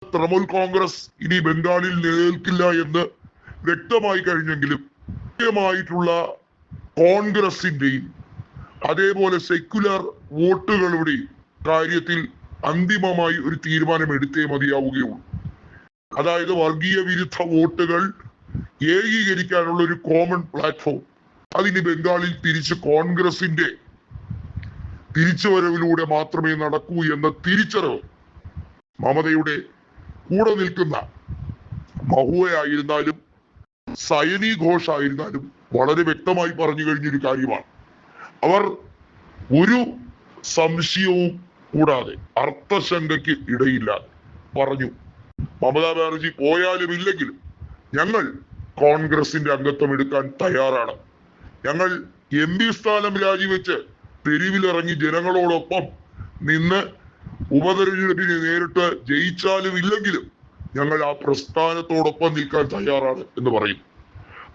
തൃണമൂൽ കോൺഗ്രസ് ഇനി ബംഗാളിൽ നിലനിൽക്കില്ല എന്ന് വ്യക്തമായി കഴിഞ്ഞെങ്കിലും കൃത്യമായിട്ടുള്ള കോൺഗ്രസിന്റെയും അതേപോലെ സെക്യുലർ വോട്ടുകളുടെ കാര്യത്തിൽ അന്തിമമായി ഒരു തീരുമാനം എടുത്തേ മതിയാവുകയുള്ളൂ. അതായത് വർഗീയ വിരുദ്ധ വോട്ടുകൾ ഏകീകരിക്കാനുള്ള ഒരു കോമൺ പ്ലാറ്റ്ഫോം അതിന് ബംഗാളിൽ തിരിച്ച് കോൺഗ്രസിന്റെ തിരിച്ചുവരവിലൂടെ മാത്രമേ നടക്കൂ എന്ന തിരിച്ചറിവ് മമതയുടെ കൂടെ നിൽക്കുന്ന മഹുവയായിരുന്നാലും സയനി ഘോഷ് ആയിരുന്നാലും വളരെ വ്യക്തമായി പറഞ്ഞു കഴിഞ്ഞൊരു കാര്യമാണ്. അവർ ഒരു സംശയവും കൂടാതെ അർത്ഥശങ്കയ്ക്ക് ഇടയില്ലാതെ പറഞ്ഞു, മമതാ ബാനർജി പോയാലും ഇല്ലെങ്കിലും ഞങ്ങൾ കോൺഗ്രസിന്റെ അംഗത്വം എടുക്കാൻ തയ്യാറാണ്. ഞങ്ങൾ MP സ്ഥാനം രാജിവെച്ച് തെരുവിലിറങ്ങി ജനങ്ങളോടൊപ്പം നിന്ന് ഉപതെരഞ്ഞെടുപ്പിന് നേരിട്ട് ജയിച്ചാലും ഇല്ലെങ്കിലും ഞങ്ങൾ ആ പ്രസ്ഥാനത്തോടൊപ്പം നിൽക്കാൻ തയ്യാറാണ് എന്ന് പറയും.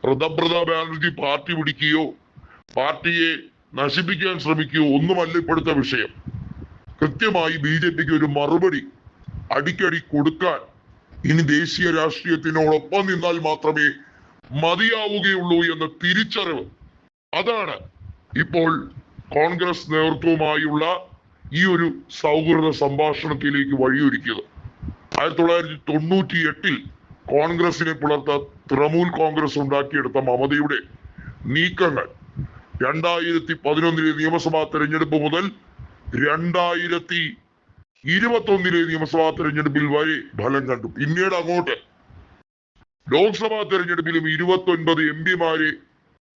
ഋതബ്രത ബാനർജി പാർട്ടി പിടിക്കുകയോ പാർട്ടിയെ നശിപ്പിക്കാൻ ശ്രമിക്കുകയോ ഒന്നുമല്ല ഇപ്പോഴത്തെ വിഷയം. കൃത്യമായി BJPക്ക് ഒരു മറുപടി അടിക്കടി കൊടുക്കാൻ ഇനി ദേശീയ രാഷ്ട്രീയത്തിനോടൊപ്പം നിന്നാൽ മാത്രമേ മതിയാവുകയുള്ളൂ എന്ന തിരിച്ചറിവ് അതാണ് ഇപ്പോൾ കോൺഗ്രസ് നേതൃത്വവുമായുള്ള ഈ ഒരു സൗഹൃദ സംഭാഷണത്തിലേക്ക് വഴിയൊരുക്കിയത്. 1998 കോൺഗ്രസിനെ പുലർത്ത തൃണമൂൽ കോൺഗ്രസ് ഉണ്ടാക്കിയെടുത്ത മമതയുടെ നീക്കങ്ങൾ 2011 നിയമസഭാ തെരഞ്ഞെടുപ്പ് മുതൽ 2021 നിയമസഭാ തെരഞ്ഞെടുപ്പിൽ വരെ ഫലം കണ്ടു. പിന്നീട് അങ്ങോട്ട് ലോക്സഭാ തെരഞ്ഞെടുപ്പിലും 29 MP-മാരെ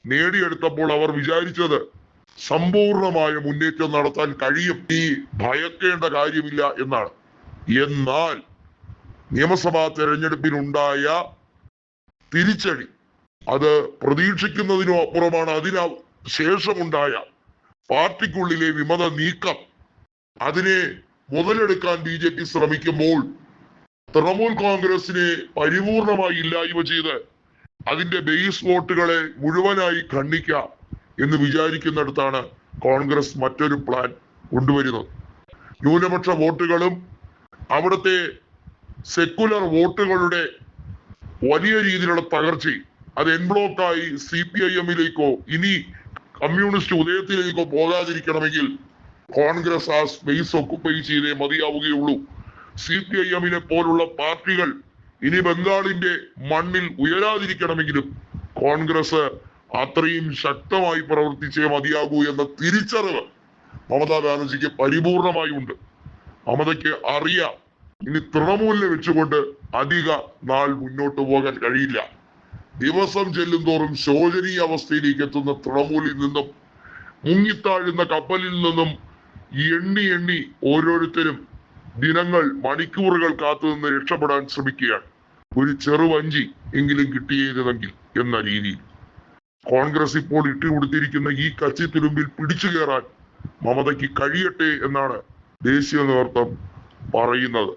നേടിയെടുത്തപ്പോൾ അവർ വിചാരിച്ചത് സമ്പൂർണമായ മുന്നേറ്റം നടത്താൻ കഴിയും, ഈ ഭയക്കേണ്ട കാര്യമില്ല എന്നാണ്. എന്നാൽ നിയമസഭാ തെരഞ്ഞെടുപ്പിനുണ്ടായ തിരിച്ചടി അത് പ്രതീക്ഷിക്കുന്നതിനും അപ്പുറമാണ്. അതിന് ശേഷമുണ്ടായ പാർട്ടിക്കുള്ളിലെ വിമത നീക്കം അതിനെ മുതലെടുക്കാൻ BJP ശ്രമിക്കുമ്പോൾ തൃണമൂൽ കോൺഗ്രസിനെ പരിപൂർണമായി ഇല്ലായ്മ ചെയ്ത് അതിന്റെ ബേസ് വോട്ടുകളെ മുഴുവനായി ഖണ്ഡിക്കാം എന്ന് വിചാരിക്കുന്നിടത്താണ് കോൺഗ്രസ് മറ്റൊരു പ്ലാൻ കൊണ്ടുവരുന്നത്. ന്യൂനപക്ഷ വോട്ടുകളും അവിടുത്തെ സെക്കുലർ വോട്ടുകളുടെ വലിയ രീതിയിലുള്ള തകർച്ചയും അത് എൻബ്ലോക്കായി CPIM-ലേക്കോ ഇനി കമ്മ്യൂണിസ്റ്റ് ഉദയത്തിലേക്കോ പോകാതിരിക്കണമെങ്കിൽ കോൺഗ്രസ് ആ സ്പേസ് ഒക്കുപ്പൈ ചെയ്തേ മതിയാവുകയുള്ളൂ. CPIM-നെ പോലുള്ള പാർട്ടികൾ ഇനി ബംഗാളിന്റെ മണ്ണിൽ ഉയരാതിരിക്കണമെങ്കിലും കോൺഗ്രസ് അത്രയും ശക്തമായി പ്രവർത്തിച്ചേ മതിയാകൂ എന്ന തിരിച്ചറിവ് മമതാ ബാനർജിക്ക് പരിപൂർണമായി ഉണ്ട്. മമതയ്ക്ക് അറിയാം ഇനി തൃണമൂലിനെ വെച്ചുകൊണ്ട് അധിക നാൾ മുന്നോട്ട് പോകാൻ കഴിയില്ല. ദിവസം ചെല്ലും തോറും ശോചനീയ അവസ്ഥയിലേക്ക് എത്തുന്ന തൃണമൂലിൽ നിന്നും മുങ്ങിത്താഴുന്ന കപ്പലിൽ നിന്നും എണ്ണി എണ്ണി ഓരോരുത്തരും ദിനങ്ങൾ മണിക്കൂറുകൾ കാത്തുനിന്ന് രക്ഷപ്പെടാൻ ശ്രമിക്കുകയാണ്. ഒരു ചെറുവഞ്ചി എങ്കിലും കിട്ടിയിരുന്നെങ്കിൽ എന്ന രീതിയിൽ കോൺഗ്രസ് ഇപ്പോൾ ഇട്ടുകൊടുത്തിരിക്കുന്ന ഈ കച്ചിത്തുരുമ്പിൽ പിടിച്ചു കയറാൻ മമതയ്ക്ക് കഴിയട്ടെ എന്നാണ് ദേശീയ നേതൃത്വം പറയുന്നത്.